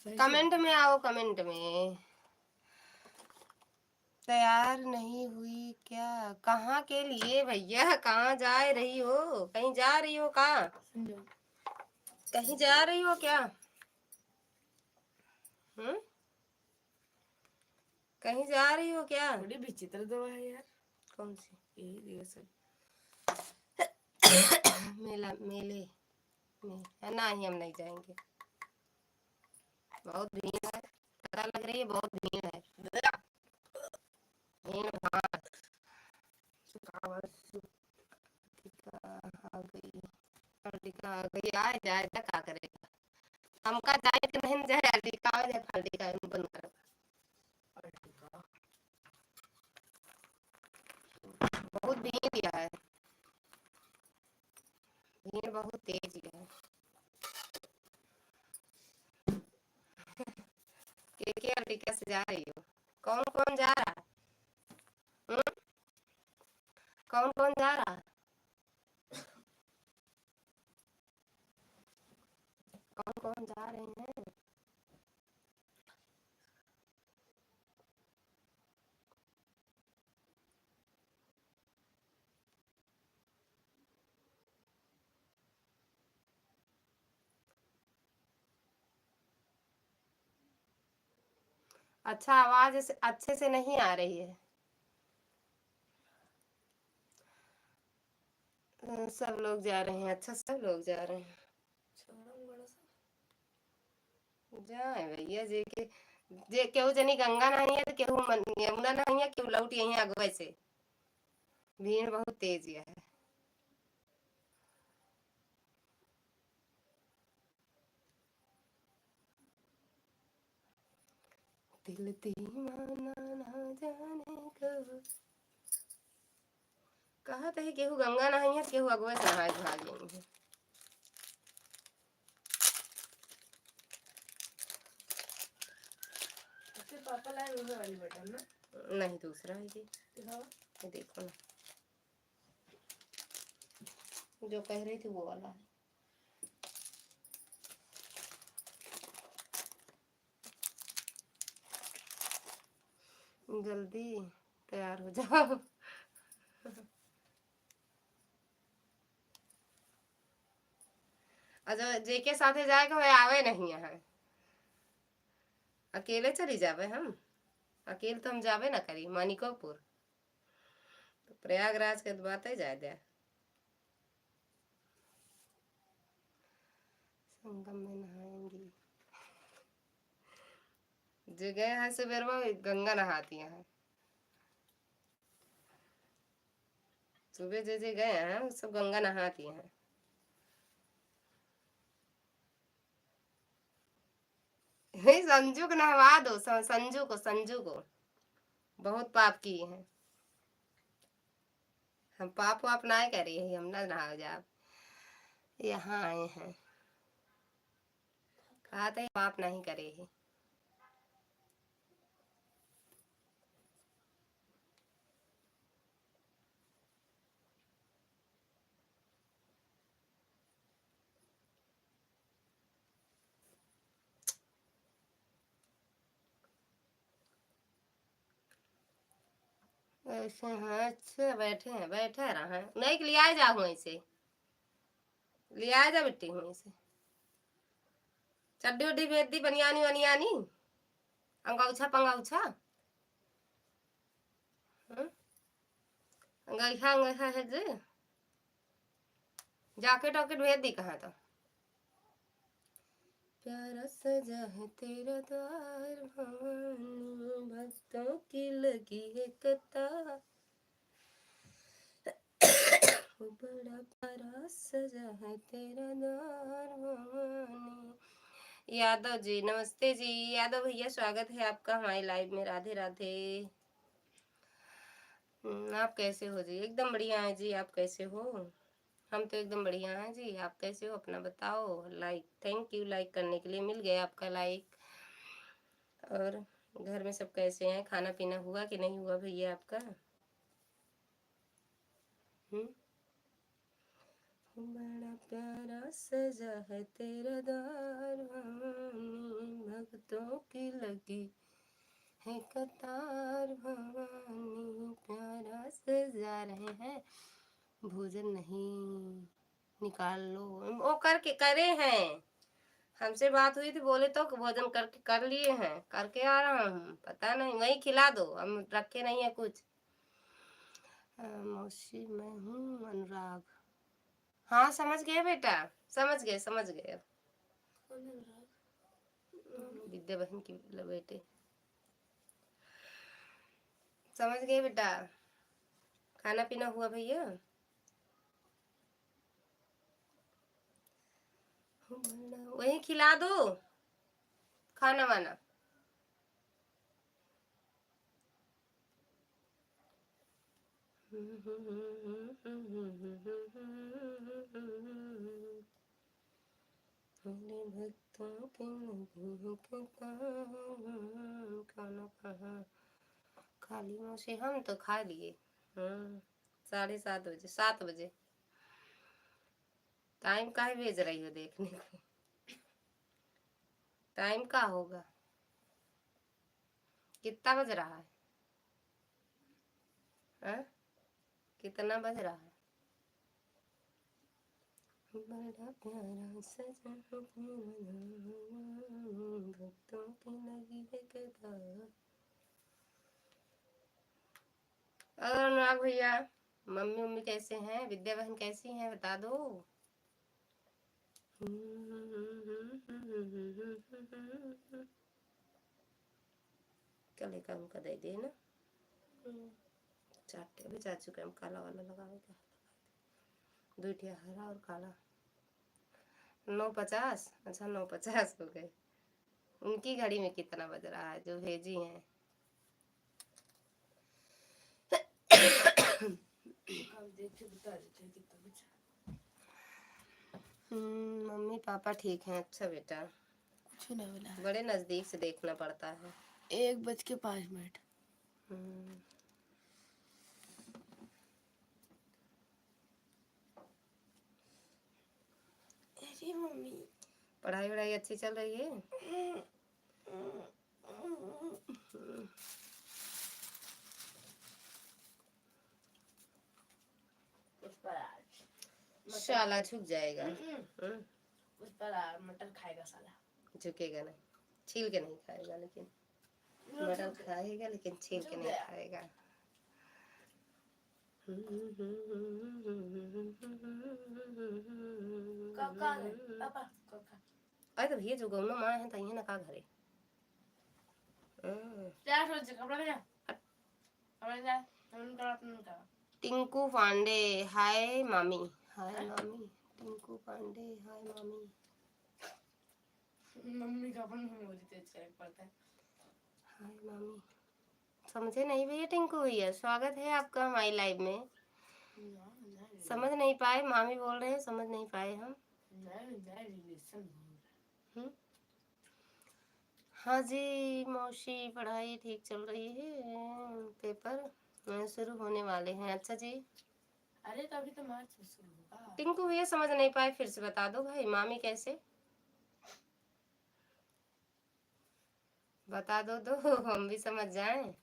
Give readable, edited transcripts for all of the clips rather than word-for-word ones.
Comment में आओ, comment में। तैयार नहीं हुई क्या? कहाँ के लिए भैया? कहाँ जा रही हो? कहीं जा रही हो? कहाँ कहीं जा रही हो क्या? कहीं जा रही हो क्या? बड़ी विचित्र दवा है यार। कौन सी? यही सब मेला मेले में ना ही हम नहीं जाएंगे। बहुत भीड़ है, पता लग रही है, बहुत भीड़ है। भीड़ भाड़ आ गई, फल्टिका आ गई। आए जाए तो का करेगा? हमका जाए कि नहीं जाए, फल्टिका आ जाए, फल्टिका बंद कर। बहुत भीड़ है, भीड़ बहुत तेज है। के फल्टिका से जा रही हो? कौन कौन जा रहा? कौन कौन जा रहा? कौन कौन जा रहे हैं? अच्छा, आवाज अच्छे से नहीं आ रही है। सब लोग जा रहे हैं। अच्छा, सब लोग जा रहे हैं। जाए भैया जे के, जे केहू जनी गंगा नहीं है तो केहू यमुना नहीं है, केहू लौट यहीं अगवे से। भीड़ बहुत तेज है। दिल दीवाना ना जाने कब। कहा था केहू गंगा नहीं है, केहू अगवे से नहाए भाग। पापा लाए वाली बटन ना? नहीं, दूसरा है जी। ये देखो ना, जो कह रही थी वो वाला है। जल्दी तैयार हो जाओ। अच्छा, जेके साथे जाएगा वह आवे नहीं है, अकेले चली जावे हम। अकेले तो हम जावे ना करी मानिकोपुर, तो प्रयागराज के बात है जाए दे। संगम में नहाएंगी। जो गए हैं सुबह में गंगा नहाती हैं। सुबह जो जो गए हैं सब गंगा नहाती हैं। संजू को नहवा दो, संजू को बहुत पाप किए हैं। हम पाप वाप ना करे, हम ना नहा जा। यहाँ आए हैं, कहा था पाप नहीं करे है। ऐसे हैं, अच्छे बैठे हैं, बैठे रहे नहीं कि लिया जाओ ऐसे, लिया जा बेटी हूँ ऐसे। चड्डी उड्डी भेज दी, बनियानी वनियानी, अंगौछा पंगौछा, अंगैठा अंगैठा है जे, जैकेट वॉकेट भेज दी कहाँ तो। प्यारा सजा है तेरा द्वार भवानी, भक्तों की लगी है कतार। बड़ा प्यारा सजा है तेरा द्वार भवानी। यादव जी नमस्ते जी। यादव भैया स्वागत है आपका हमारे लाइव में। राधे राधे। आप कैसे हो जी? एकदम बढ़िया है जी, आप कैसे हो? हम तो एकदम बढ़िया हैं जी, आप कैसे हो अपना बताओ? लाइक, थैंक यू लाइक करने के लिए, मिल गया आपका लाइक। और घर में सब कैसे हैं? खाना पीना हुआ कि नहीं हुआ भैया आपका? बड़ा प्यारा सजा है तेरा द्वार, भक्तों की लगी है कतार, भवानी प्यारा सजा रहे हैं, भोजन नहीं निकाल लो। वो करके करे हैं, हमसे बात हुई थी, बोले तो भोजन करके कर लिए हैं, करके आ रहा हूँ, पता नहीं वही खिला दो, हम रखे नहीं है कुछ। मौसी मैं हूँ अनुराग। हाँ समझ गए बेटा, समझ गए समझ गए। विद्या बहन की बेटे, समझ गए बेटा। खाना पीना हुआ भैया? वही खिला दो खाना वाना। भक्तों के खाना कहाँ खाली मौसी? हम तो खा लिए 7:30 बजे, 7 बजे। टाइम काहे भेज रही हो देखने को? टाइम का होगा, कितना बज रहा है? हाँ? कितना बज रहा है? बड़ा प्यारा सजा भक्तों की लगी है कतार। और अनुराग भैया, मम्मी मम्मी कैसे हैं? विद्या बहन कैसी हैं बता दो। कल का उनका दे देना, चाटे भी चाचू का काला वाला लगाएगा, 2 हरा और काला। 9:50, अच्छा 9:50 हो गए। उनकी घड़ी में कितना बज रहा है जो भेजी हैं? मम्मी पापा ठीक हैं। अच्छा बेटा, कुछ नहीं बोला, बड़े नजदीक से देखना पड़ता है। 1:05। अरे मम्मी, पढ़ाई वढ़ाई अच्छी चल रही है? साला झुक जाएगा। उस पर मटर खाएगा साला, झुकेगा नहीं, छील के नहीं खाएगा, लेकिन मटर खाएगा लेकिन छील के नहीं खाएगा। अरे तो भैया जो गाँव में माँ है तही ना का घरे। टिंकू पांडे हाय मामी, हाय मामी। टिंकू पांडे हाय मामी। मम्मी का अपन मेमोरी तेज पड़ता है। हाय मामी। समझे नहीं भैया? टिंकू भैया स्वागत है आपका हमारी लाइव में। समझ नहीं पाए, मामी बोल रहे हैं, समझ नहीं पाए हम। हाँ जी मौसी, पढ़ाई ठीक चल रही है, पेपर शुरू होने वाले हैं। अच्छा जी, अरे तो अभी तो मार्च में शुरू होगा। टिंकू भैया समझ नहीं पाए, फिर से बता दो भाई। मामी कैसे बता दो तो हम भी समझ जाएं।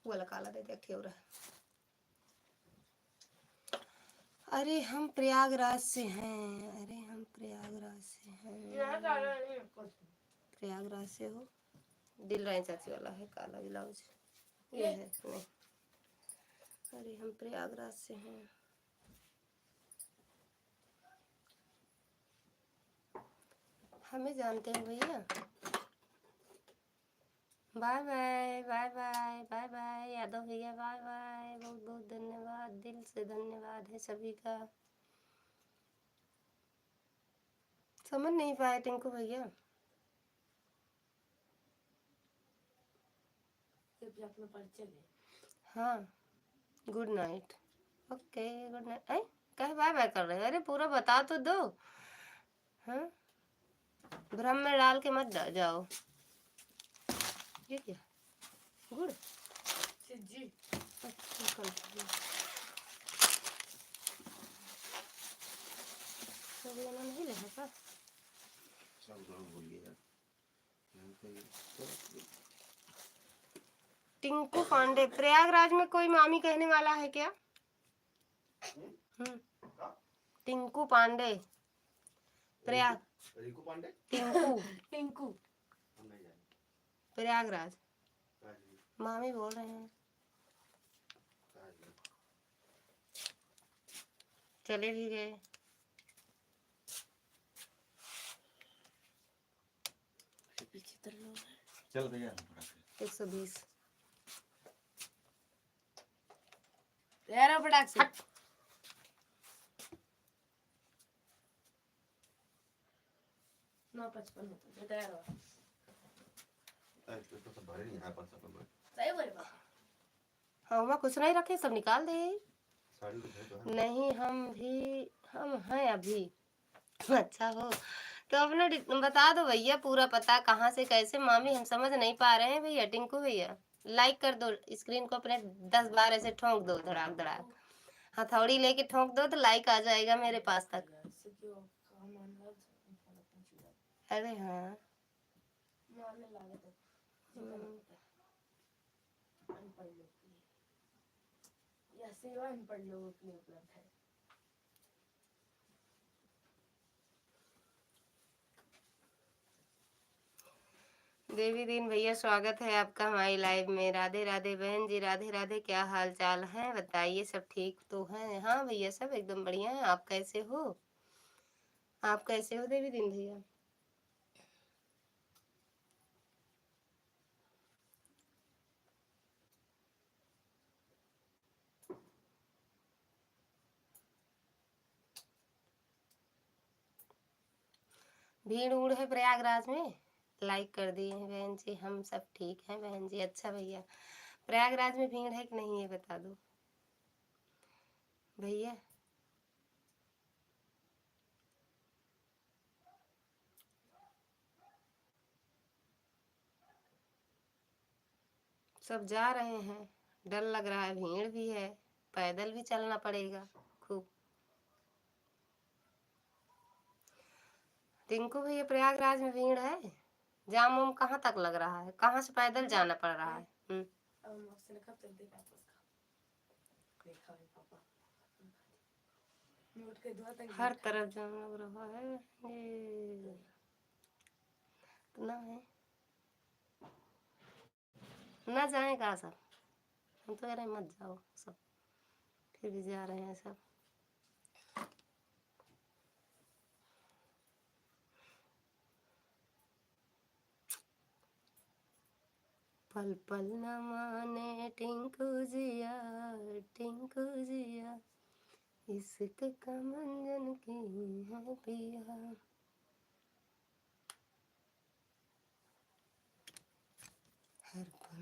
वाला काला दे दे क्यों रहा? अरे हम प्रयागराज से हैं, अरे हम प्रयागराज से हैं। प्रयागराज से हो? दिल राय चाची वाला है काला ब्लाउज, ये है नहीं। अरे हम प्रयागराज से हैं। हमें जानते हो भैया? Bye bye bye bye bye bye Yadav भैया, बाय बाय। बहुत बहुत धन्यवाद, दिल से धन्यवाद है सभी का। समझ नहीं पाए टिंकू भैया। फिर अपना परिचय दे। हाँ, good night. Okay, good night. अरे कहे बाय बाय कर रहे हो? अरे पूरा बता तो दो। हाँ, भ्रम में डाल के मत जाओ। ये क्या गुड़? जी अच्छा, सब लेना नहीं लेना का? टिंकू पांडे, प्रयागराज में कोई मामी कहने वाला है क्या? टिंकू पांडे, प्रयाग। टिंकू पांडे, टिंकू टिंकू प्रयागराज मामी बोल रहे हैं। चले भी गए। पीछे लोग चल भैया 120 तेरा पटाख से 9:55 होता है तैयार हो। तो सब भरे यहाँ पर सब लोग सही बोले पापा। हाँ, वहाँ कुछ नहीं रखे, सब निकाल दे। साड़ी तो है तो है। नहीं, हम हैं अभी। अच्छा हो तो अपना बता दो भैया पूरा पता, कहाँ से कैसे मामी, हम समझ नहीं पा रहे हैं भैया। टिंकू भैया लाइक कर दो स्क्रीन को, अपने 10 बार ऐसे ठोक दो, धड़ाक धड़ाक हथौड़ी लेके ठोक दो तो लाइक आ जाएगा मेरे पास तक। अरे हाँ, यह सेवा अनपढ़ लोगों के लिए उपलब्ध है। देवी दीन भैया स्वागत है आपका हमारी लाइव में। राधे राधे बहन जी, राधे राधे। क्या हाल चाल है बताइए, सब ठीक तो है? हाँ भैया, सब एकदम बढ़िया है। आप कैसे हो? आप कैसे हो देवी दीन भैया? भीड़ उड़ है प्रयागराज में? लाइक कर दिए हैं बहन जी, हम सब ठीक हैं बहन जी। अच्छा भैया, प्रयागराज में भीड़ है कि नहीं ये बता दो भैया। सब जा रहे हैं, डर लग रहा है, भीड़ भी है, पैदल भी चलना पड़ेगा खूब। टिंकू भैया, प्रयागराज में भीड़ है? जाम वाम कहाँ तक लग रहा है? कहाँ से पैदल जाना पड़ रहा है? हर तरफ जाम लग रहा है। ये इतना है, ना जाएगा सब। हम तो कह रहे हैं मत जाओ सब, फिर भी जा रहे हैं सब। पल पल न माने टिंकू जिया, टिंकू जिया, इश्क का मंजन की है पिया। हर पल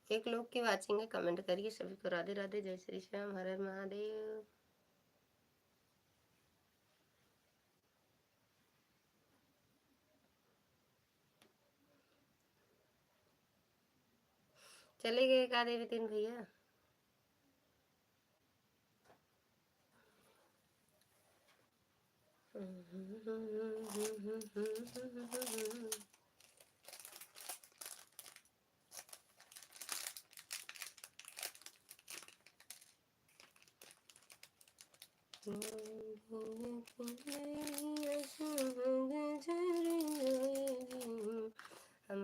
एक लोग की वाचिंग है, कमेंट करिए। सभी को राधे राधे, जय श्री श्याम, हर हर महादेव। चले गए का देवी तीन भैया? हम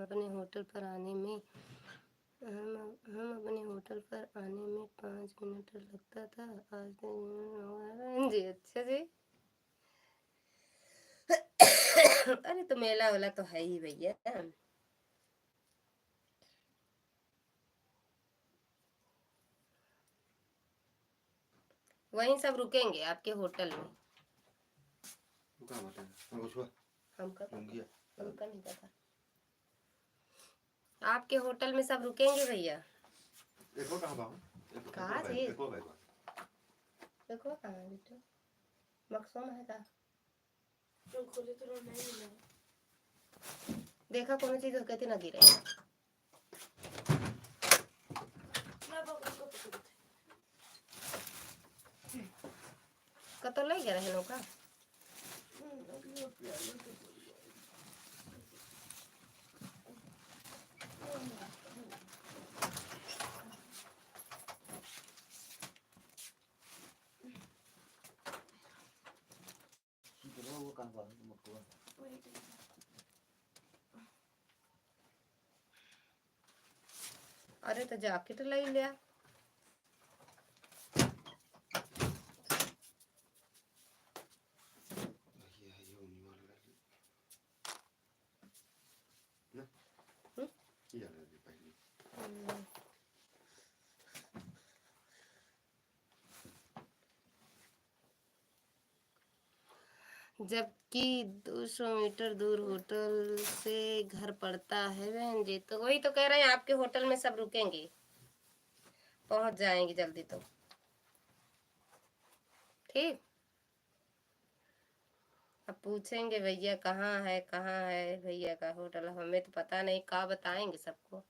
अपने होटल पर आने में हम अपने होटल पर आने में 5 मिनट लगता था, आज जी। अच्छा जी। अरे तो मेला वाला तो है ही भैया, वहीं सब रुकेंगे आपके होटल में। क्या बात है? हमका हमका लूंगी हमका नहीं पता। आपके होटल में सब रुकेंगे भैया। एको कहां बा? कहाँ से? एको बैग बा। देखो कहाँ है बेटा, मकसोम है का? जो खोले तो नहीं मिला। देखा कौन चीज कहती ना गिरे। मैं पापा को पकड़ थे। कतो ले गया रहनो का? अगले प्याले तो बोल गया। वो कहां बा? मुझको वेट। अरे तो जैकेट ले लिया। ये उन्हीं वाला ले। ना? ये वाला ले पहले। जबकि 200 मीटर दूर होटल से घर पड़ता है बहन जी। तो वही तो कह रहे हैं आपके होटल में सब रुकेंगे, पहुंच जाएंगे जल्दी तो। ठीक। अब पूछेंगे भैया कहाँ है भैया का होटल, हमें तो पता नहीं, कहाँ बताएंगे सबको।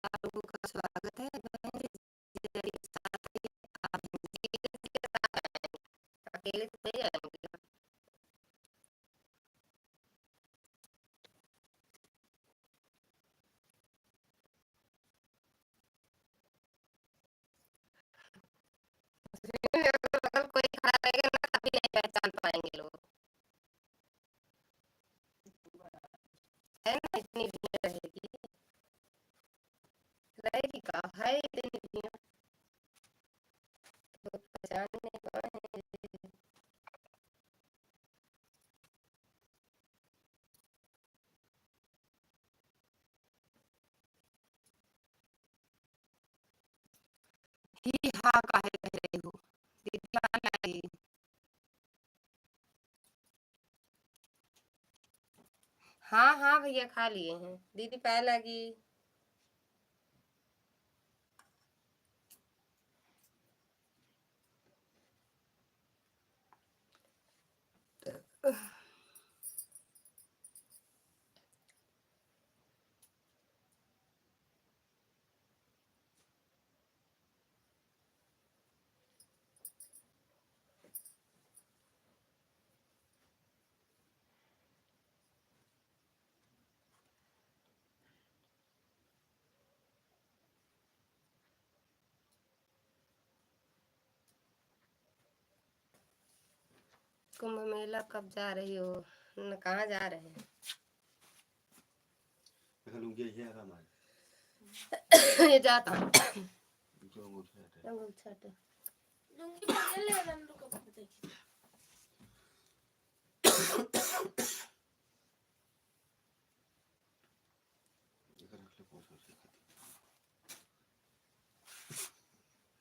आप लोगों का स्वागत है बहन जी। आप अकेले तो नहीं आएंगे। अगर कोई खड़ा रहेगा ना तभी नहीं पहचान पाएंगे लोग, है ना? इतनी भीड़ रहेगी, रहेगी का है इतनी भीड़, तो पहचान नहीं पाएंगे। ही हाँ काहे कह रही हो दीदी? आ लगी। हाँ हाँ भैया खा लिए हैं, दीदी पाए लगी। कुंभ मेला कब जा रही हो? न कहाँ जा रहे हैं? लूंगी ये आराम है। ये जाता हूँ। जो मुझे है। लुंगी पहले ले रंडू को देखिए।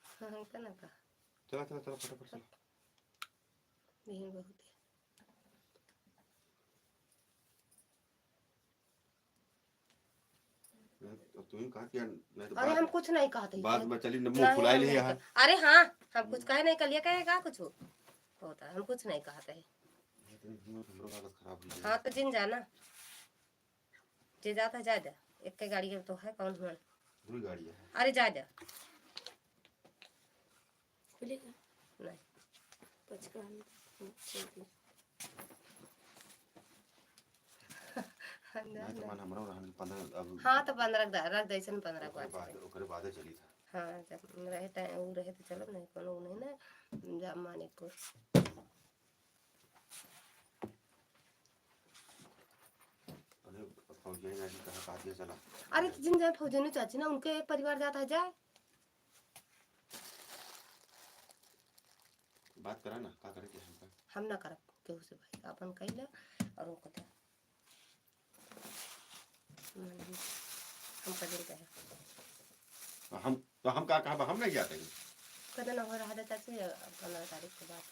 हाँ का ना का चला चला चला फटाफट चला। भीड़ बहुत है। तो तू ही कहा कि नहीं तो अरे हम बात कुछ नहीं कहते बात में चली मुंह नहीं फुलाई हम ले नहीं यहाँ अरे हाँ हम कुछ कहे नहीं कलिया कहेगा कुछ होता है, हम कुछ नहीं कहते हैं। हमरो हालत खराब हो हाँ तो जिन जाना जे जाता जा जा, एक के गाड़ी तो है कौन हुआ। दो गाड़ी है अरे जा जा खुलेगा नहीं पचकान नहीं तो मान हमरो रहन 15 अब हाँ तो 15 रख दे सन 15 ओकरे बाद बाद ओकरे बाद चली था हाँ जब रहे टाइम वो रहे तो चलो नहीं कोनो नहीं ना जा माने को अरे फौजी ने जी कहा दिया चला अरे तो जिन जाए फौजनी चाची ना उनके एक परिवार जाता है जाए बात करा ना का करे के हमका हम ना करब केहू से भाई अपन कइला और वो कथा हम कदर कहे हम का कहा हम नहीं जाते हैं कदर ना हो रहा था चाची 15 तारीख के बाद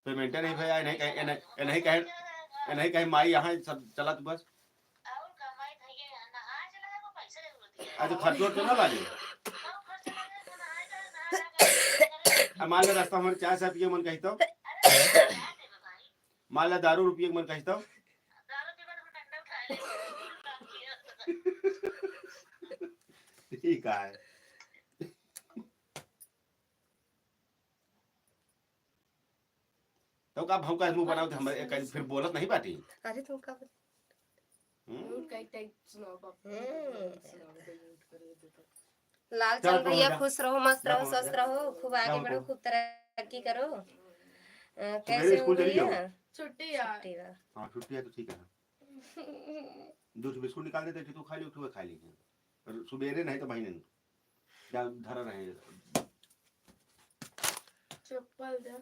पेमेंट नहीं भैया नहीं कहीं नहीं कहीं नहीं कहीं माई यहाँ सब चला तू बस आज खर्चों तो ना लागे मान ला रास्ता हमारे चाय साहब पिए मन कही तो मान ला दारू रुपये मन कही तो ठीक है तो का भौका मुंह बनाओ हमारे फिर बोलत नहीं बाटी अरे तुम का कई टाइप सुनाओ पापा सुनाओ लाल चल रही है। खुश रहो, मस्त रहो, स्वस्थ रहो, खूब आगे बढ़ो, खूब तरक्की करो। कैसे हो स्कूल चली जाओ। भैया? छुट्टी यार छुट्टी बा। हाँ छुट्टी है तो ठीक है दूध बिस्कुट निकाल देते थे तो खा ली खा ली सुबेरे नहीं तो महीने धरा रहे चप्पल दे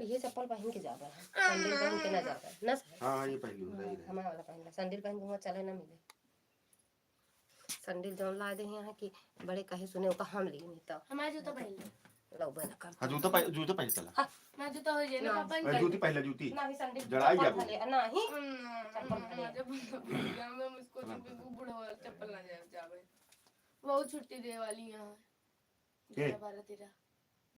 ये चप्पल पहन के जाता है, सैंडल पहन के ना जाता है ना सर। हाँ ये पहली सही है हमारा वाला पहन ला, सैंडल पहन के वहाँ चले ना मिले। सैंडल जो ला दे यहाँ की बड़े कहे सुने तो हम लिए नहीं तो हमारा जूता पहन ले लो बना कर। हाँ जूता पहन चला मैं जूता हो जाए ना ना, पापा अरे जूती पहले जूती ना भी सैंडल जड़ाई चप्पल जाबो। खा ले ना ही मैं मुझको बूढ़ा चप्पल ना जावे बहुत छुट्टी दे वाली यहाँ 12 13